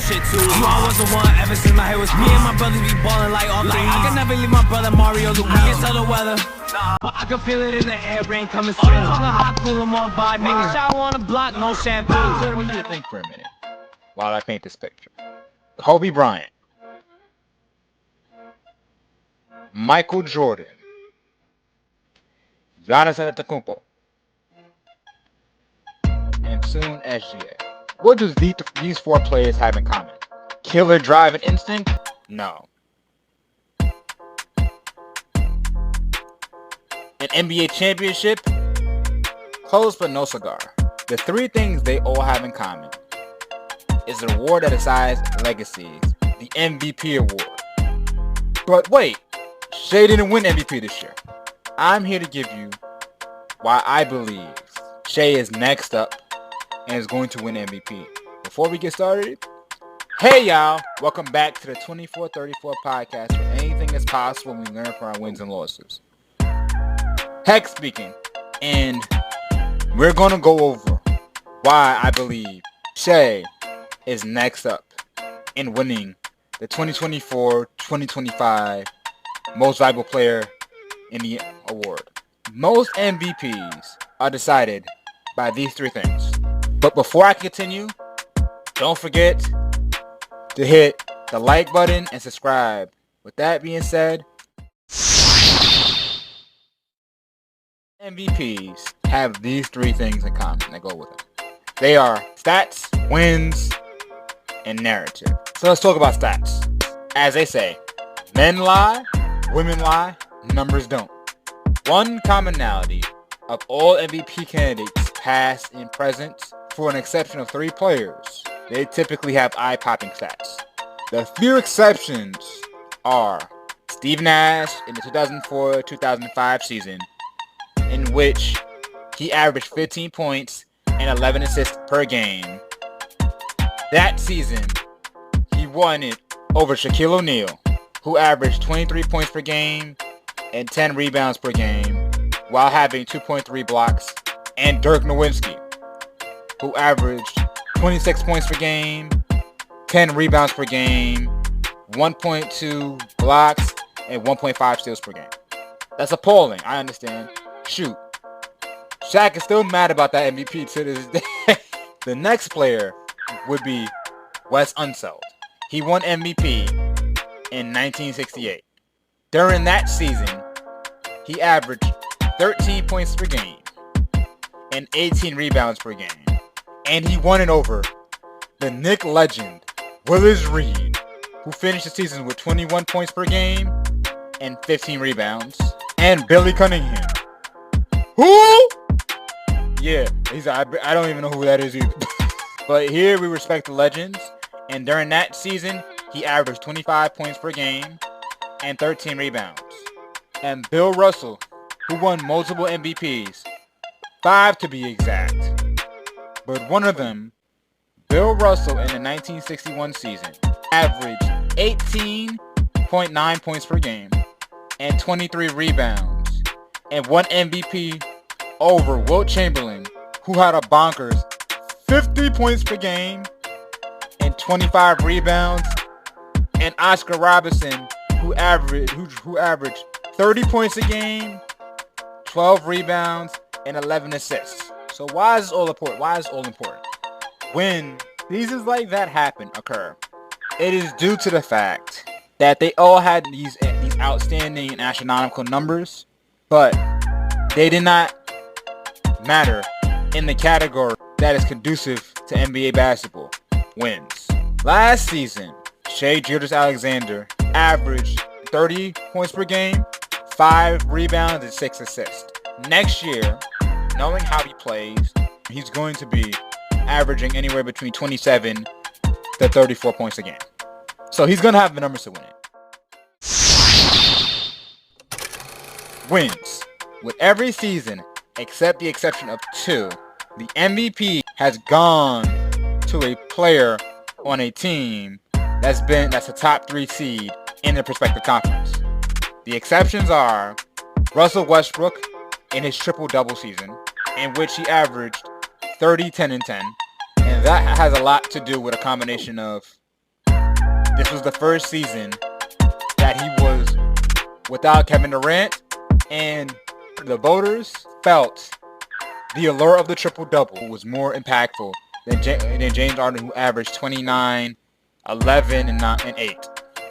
shit too. You know I was the one ever since my hair was me and my brothers be ballin' like all three. I can never leave my brother Mario Luke. I can tell the weather. I can feel it in the air, rain coming soon. Talking hot, cool, I'm on by. Nigga, shower on the block, no shampoo. I want you to think for a minute while I paint this picture. Kobe Bryant, Michael Jordan, Giannis Antetokounmpo, and soon SGA. What do these four players have in common? Killer drive and instinct? No. An NBA championship? Close but no cigar. The three things they all have in common is an award that decides legacies, the MVP award. But wait, Shai didn't win MVP this year. I'm here to give you why I believe Shai is next up and is going to win MVP. Before we get started, hey y'all, welcome back to the 2434 podcast where anything is possible when we learn from our wins and losses. Heck speaking, and we're going to go over why I believe Shai is next up in winning the 2024-2025 Most Valuable Player in the award. Most MVPs are decided by these three things. But before I continue, don't forget to hit the like button and subscribe. With that being said, MVPs have these three things in common that go with them. They are stats, wins, and narrative. So let's talk about stats. As they say, men lie, women lie, numbers don't. One commonality of all MVP candidates, past and present, for an exception of three players, they typically have eye-popping stats. The few exceptions are Steve Nash in the 2004-2005 season, in which he averaged 15 points and 11 assists per game. That season, he won it over Shaquille O'Neal, who averaged 23 points per game and 10 rebounds per game, while having 2.3 blocks, and Dirk Nowitzki, who averaged 26 points per game, 10 rebounds per game, 1.2 blocks, and 1.5 steals per game. That's appalling, I understand. Shoot. Shaq is still mad about that MVP to this day. The next player would be Wes Unseld. He won MVP in 1968. During that season, he averaged 13 points per game and 18 rebounds per game. And he won it over the Knick legend, Willis Reed, who finished the season with 21 points per game and 15 rebounds, and Billy Cunningham. Who? Yeah, I don't even know who that is either. But here we respect the legends, and during that season, he averaged 25 points per game and 13 rebounds. And Bill Russell, who won multiple MVPs, 5 to be exact. But one of them, Bill Russell in the 1961 season, averaged 18.9 points per game and 23 rebounds, and won MVP over Wilt Chamberlain, who had a bonkers 50 points per game and 25 rebounds, and Oscar Robertson, who averaged 30 points a game, 12 rebounds, and 11 assists. So why is this all important? When seasons like that occur, it is due to the fact that they all had these outstanding and astronomical numbers, but they did not matter in the category that is conducive to NBA basketball, wins. Last season, Shai Gilgeous-Alexander averaged 30 points per game, 5 rebounds, and 6 assists. Next year, knowing how he plays, he's going to be averaging anywhere between 27 to 34 points a game. So he's going to have the numbers to win it. Wins. With every season, except the exception of 2, the MVP has gone to a player on a team that's a top 3 seed in the respective conference. The exceptions are Russell Westbrook in his triple-double season, in which he averaged 30, 10, and 10. And that has a lot to do with a combination of this was the first season that he was without Kevin Durant, and the voters felt the allure of the triple-double was more impactful than James Harden, who averaged 29, 11, and 8.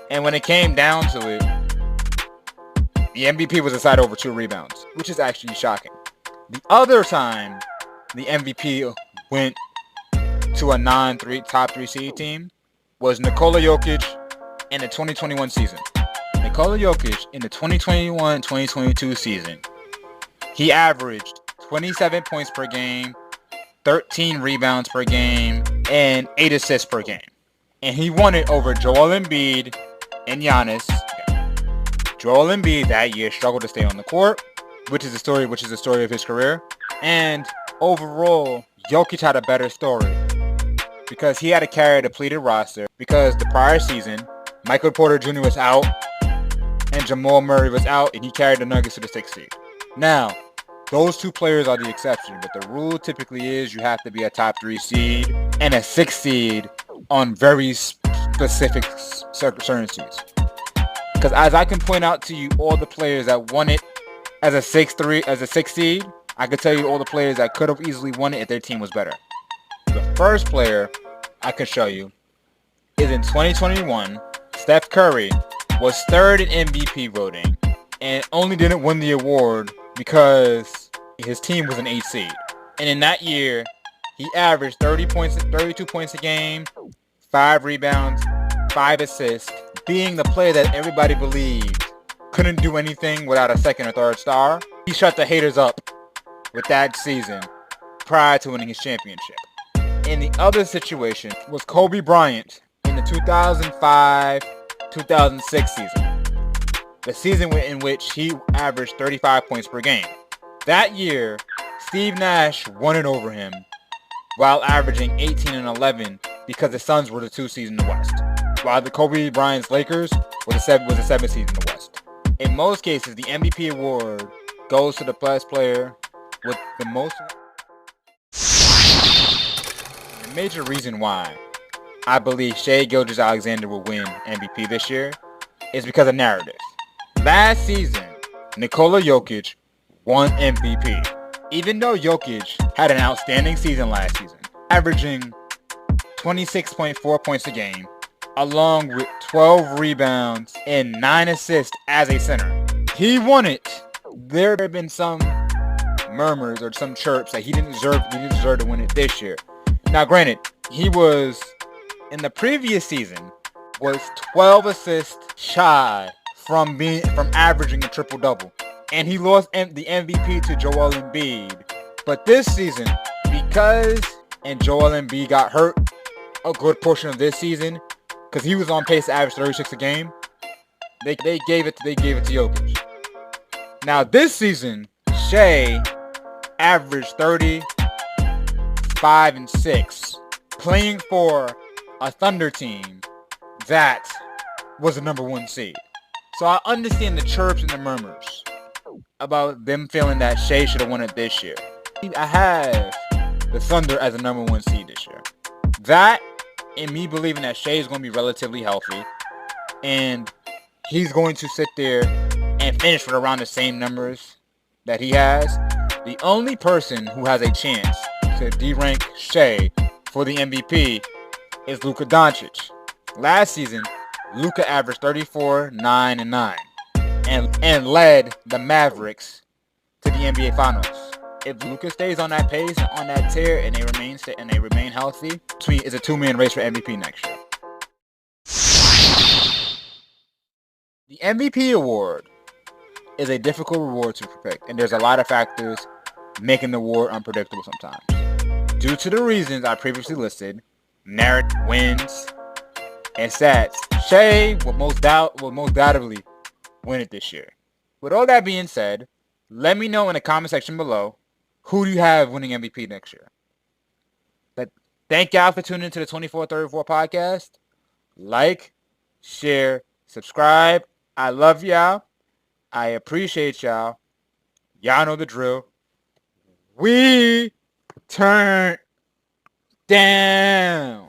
And when it came down to it, the MVP was decided over 2 rebounds, which is actually shocking. The other time the MVP went to a top 3 seed team was Nikola Jokic in the 2021 season. Nikola Jokic in the 2021-2022 season, he averaged 27 points per game, 13 rebounds per game, and 8 assists per game. And he won it over Joel Embiid and Giannis. Joel Embiid that year struggled to stay on the court, which is the story of his career. And overall, Jokic had a better story because he had to carry a depleted roster because the prior season, Michael Porter Jr. was out and Jamal Murray was out, and he carried the Nuggets to the 6th seed. Now, those 2 players are the exception, but the rule typically is you have to be a top 3 seed and a 6th seed on very specific circumstances. Because as I can point out to you all the players that won it as a 6th seed, I could tell you all the players that could have easily won it if their team was better. The first player I can show you is in 2021, Steph Curry was 3rd in MVP voting and only didn't win the award because his team was an 8th seed. And in that year, he averaged 32 points a game, 5 rebounds, 5 assists, being the player that everybody believed couldn't do anything without a 2nd or 3rd star. He shut the haters up with that season prior to winning his championship. And the other situation was Kobe Bryant in the 2005-2006 season. The season in which he averaged 35 points per game. That year, Steve Nash won it over him while averaging 18 and 11 because the Suns were the 2 seeds in the West, while the Kobe Bryant's Lakers was the 7th seed in the West. In most cases, the MVP award goes to the best player with the most. The major reason why I believe Shai Gilgeous-Alexander will win MVP this year is because of narrative. Last season, Nikola Jokic won MVP. Even though Jokic had an outstanding season last season, averaging 26.4 points a game, along with 12 rebounds and 9 assists as a center. He won it. There have been some murmurs or some chirps that he didn't deserve to win it this year. Now granted, he was in the previous season was 12 assists shy from averaging a triple-double. And he lost the MVP to Joel Embiid. But this season, because Joel Embiid got hurt a good portion of this season, because he was on pace to average 36 a game, they gave it to Jokic. Now this season, Shai averaged 30, 5, and 6, playing for a Thunder team that was the number 1 seed. So I understand the chirps and the murmurs about them feeling that Shai should have won it this year. I have the Thunder as a number 1 seed this year. That and me believing that Shai is going to be relatively healthy and he's going to sit there and finish with around the same numbers that he has. The only person who has a chance to de-rank Shai for the MVP is Luka Doncic. Last season, Luka averaged 34, 9, and 9 and led the Mavericks to the NBA Finals. If Luka stays on that pace and on that tear and they remain healthy, it's a 2-man race for MVP next year. The MVP award is a difficult award to predict, and there's a lot of factors making the award unpredictable sometimes. Due to the reasons I previously listed, narrative, wins, and stats, Shai will most doubtedly win it this year. With all that being said, let me know in the comment section below who do you have winning MVP next year. But thank y'all for tuning into the 2434 podcast. Like, share, subscribe. I love y'all. I appreciate y'all. Y'all know the drill. We turn down.